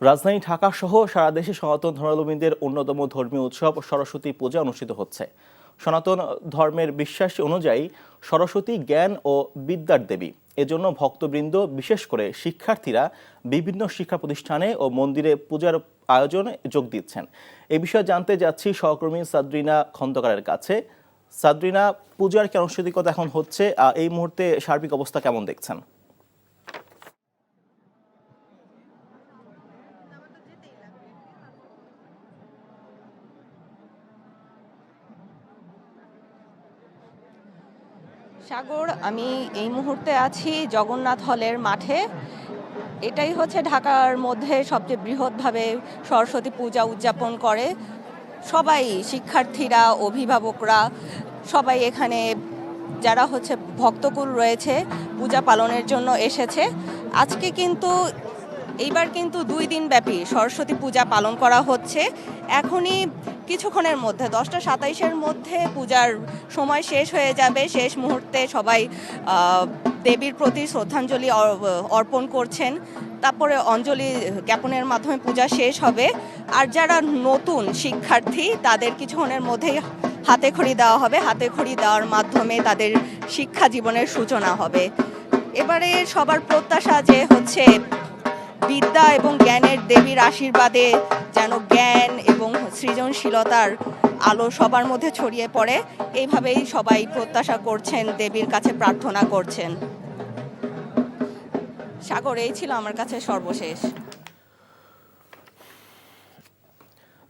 রাজধানী ঢাকা সহ সারা দেশে সনাতন ধর্মাবলম্বীদের অন্যতম ধর্মীয় উৎসব সরস্বতী পূজা অনুষ্ঠিত হচ্ছে। সনাতন ধর্মের বিশ্বাস অনুযায়ী সরস্বতী জ্ঞান ও বিদ্যার দেবী। এজন্য ভক্তবৃন্দ, বিশেষ করে শিক্ষার্থীরা বিভিন্ন শিক্ষা প্রতিষ্ঠানে ও মন্দিরে পূজার আয়োজনে যোগ দিচ্ছেন। এ বিষয়ে জানতে যাচ্ছি সহকর্মী সাদরিনা খন্দকারের কাছে। সাদরিনা, পূজার কি আনুষ্ঠানিকতা এখন হচ্ছে, এই মুহূর্তে সার্বিক অবস্থা কেমন দেখছেন? সাগর, আমি এই মুহূর্তে আছি জগন্নাথ হলের মাঠে। এটাই হচ্ছে ঢাকার মধ্যে সবচেয়ে বৃহৎভাবে সরস্বতী পূজা উদযাপন করে। সবাই, শিক্ষার্থীরা, অভিভাবকরা সবাই এখানে, যারা হচ্ছে ভক্তকুল রয়েছে, পূজা পালনের জন্য এসেছে। আজকে কিন্তু এইবার কিন্তু 2 দিন ব্যাপী সরস্বতী পূজা পালন করা হচ্ছে। এখনই কিছুক্ষণের মধ্যে 10টা 27-এর মধ্যে পূজার সময় শেষ হয়ে যাবে। শেষ মুহূর্তে সবাই দেবীর প্রতি শ্রদ্ধাঞ্জলি অর্পণ করছেন। তারপরে অঞ্জলি জ্ঞাপনের মাধ্যমে পূজা শেষ হবে। আর যারা নতুন শিক্ষার্থী, তাদের কিছুক্ষণের মধ্যেই হাতে খড়ি দেওয়া হবে। হাতে খড়ি দেওয়ার মাধ্যমে তাদের শিক্ষা জীবনের সূচনা হবে। এবারে সবার প্রত্যাশা যে হচ্ছে বিদ্যা এবং জ্ঞানের দেবীর আশীর্বাদে যেন জ্ঞান এবং সৃজনশীলতার আলো সবার মধ্যে ছড়িয়ে পড়ে। এইভাবেই সবাই প্রত্যাশা করছেন, দেবীর কাছে প্রার্থনা করছেন। সাগর, এই ছিল আমার কাছে সর্বশেষ।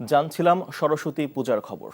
জানছিলাম সরস্বতী পূজার খবর।